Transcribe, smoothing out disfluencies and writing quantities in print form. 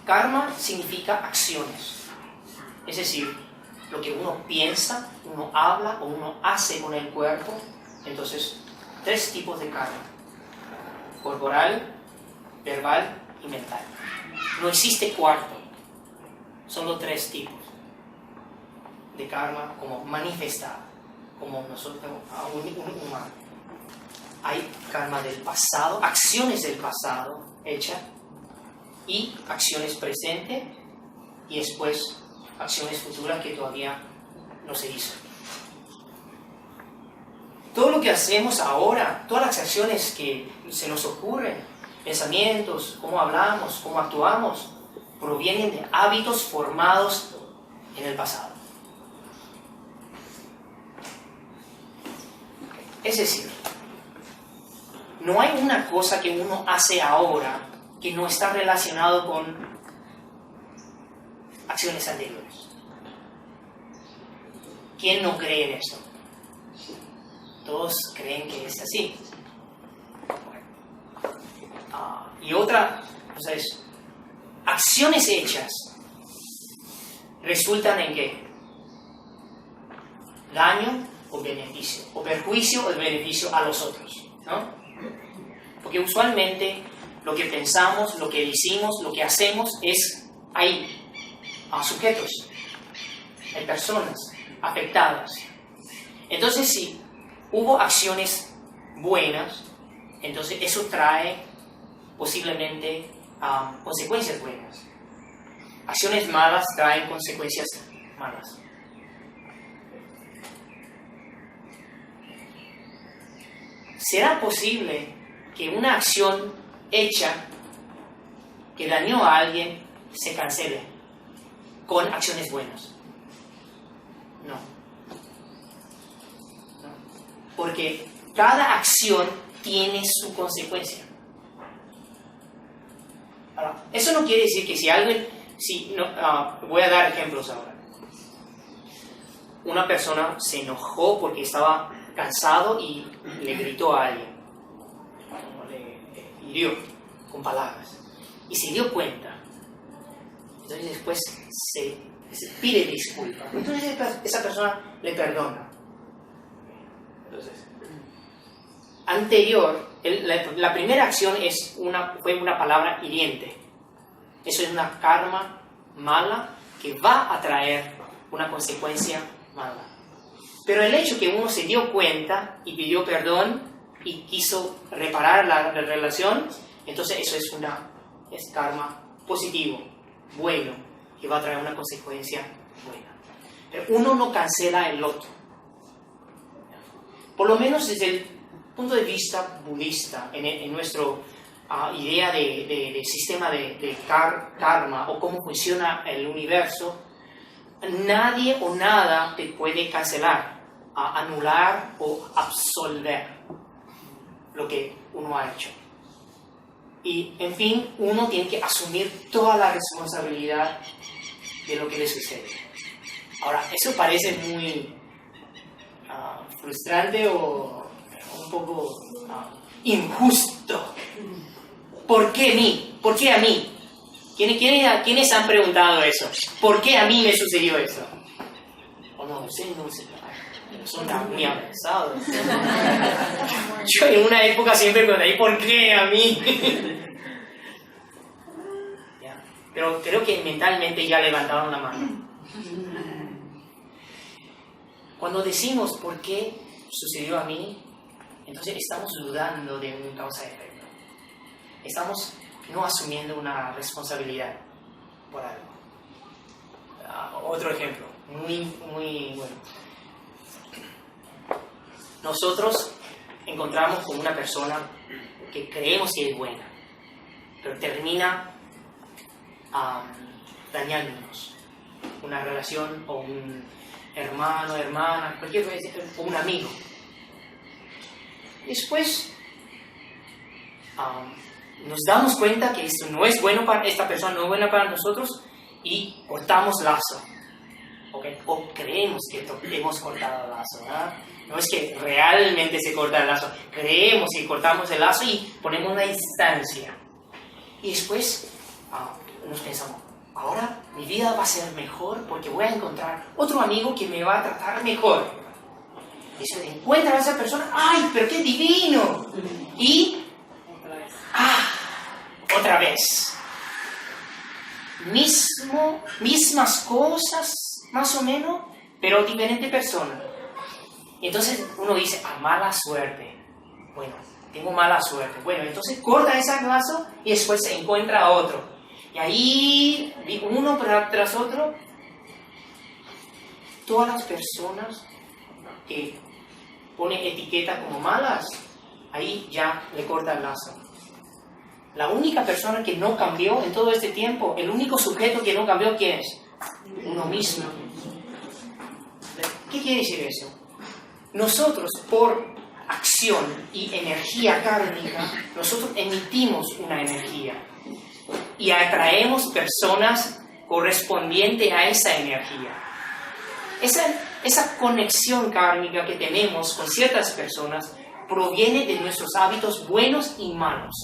Karma significa acciones. Es decir, lo que uno piensa, uno habla o uno hace con el cuerpo. Entonces, 3 tipos de karma: corporal, verbal y mental. No existe cuarto. Solo 3 tipos de karma como manifestado, como nosotros, un humano. Hay karma del pasado, acciones del pasado hechas, y acciones presentes, y después acciones futuras que todavía no se hizo. Todo lo que hacemos ahora, todas las acciones que se nos ocurren, pensamientos, cómo hablamos, cómo actuamos, provienen de hábitos formados en el pasado. Es decir, no hay una cosa que uno hace ahora que no está relacionado con acciones anteriores. ¿Quién no cree en eso? Todos creen que es así. Y otra cosa es, acciones hechas resultan en ¿qué? Daño o beneficio, o perjuicio o beneficio a los otros, ¿no? Porque usualmente lo que pensamos, lo que decimos, lo que hacemos hay sujetos, hay personas afectadas. Entonces, si hubo acciones buenas, entonces eso trae posiblemente consecuencias buenas. Acciones malas traen consecuencias malas. ¿Será posible que una acción hecha que dañó a alguien se cancele con acciones buenas? No. Porque cada acción tiene su consecuencia. Ahora, eso no quiere decir que si alguien... voy a dar ejemplos ahora. Una persona se enojó porque estaba cansado y le gritó a alguien, le hirió con palabras, y se dio cuenta. Entonces después se pide disculpas. Entonces esa persona le perdona. Entonces, anterior, la primera acción fue una palabra hiriente. Eso es una karma mala que va a traer una consecuencia mala. Pero el hecho que uno se dio cuenta y pidió perdón y quiso reparar la relación, entonces eso es karma positivo, bueno, que va a traer una consecuencia buena. Pero uno no cancela el otro. Por lo menos desde el punto de vista budista, en nuestra idea de sistema de karma o cómo funciona el universo, nadie o nada te puede cancelar, anular o absolver lo que uno ha hecho. Y, en fin, uno tiene que asumir toda la responsabilidad de lo que le sucede. Ahora, eso parece muy frustrante o un poco injusto. ¿Por qué a mí? ¿Por qué a mí? ¿Quiénes han preguntado eso? ¿Por qué a mí me sucedió eso? No sé, son muy avanzados. Yo en una época siempre pregunté, ¿por qué a mí? Pero creo que mentalmente ya levantaron la mano. Cuando decimos ¿por qué sucedió a mí? Entonces estamos dudando de un causa-efecto. Estamos no asumiendo una responsabilidad por algo. Otro ejemplo, muy bueno. Nosotros encontramos con una persona que creemos que es buena, pero termina dañándonos. Una relación o un hermano, hermana, cualquier cosa, o un amigo. Después nos damos cuenta que esto no es bueno para esta persona, no es buena para nosotros, y cortamos lazo. ¿Okay? O creemos que hemos cortado el lazo, ¿verdad? No es que realmente se corta el lazo, creemos que cortamos el lazo y ponemos una distancia. Y después nos pensamos, ahora mi vida va a ser mejor porque voy a encontrar otro amigo que me va a tratar mejor. Y se encuentra a esa persona, ¡ay, pero qué divino! Y, otra vez. Mismas cosas, más o menos, pero diferente persona. Entonces uno dice, mala suerte. Bueno, tengo mala suerte. Bueno, entonces corta ese lazo y después se encuentra otro. Y ahí, uno tras otro, todas las personas que ponen etiqueta como malas, ahí ya le corta el lazo. La única persona que no cambió en todo este tiempo, el único sujeto que no cambió, ¿quién es? Uno mismo. ¿Qué quiere decir eso? Nosotros, por acción y energía kármica, nosotros emitimos una energía y atraemos personas correspondientes a esa energía. Esa conexión kármica que tenemos con ciertas personas proviene de nuestros hábitos buenos y malos.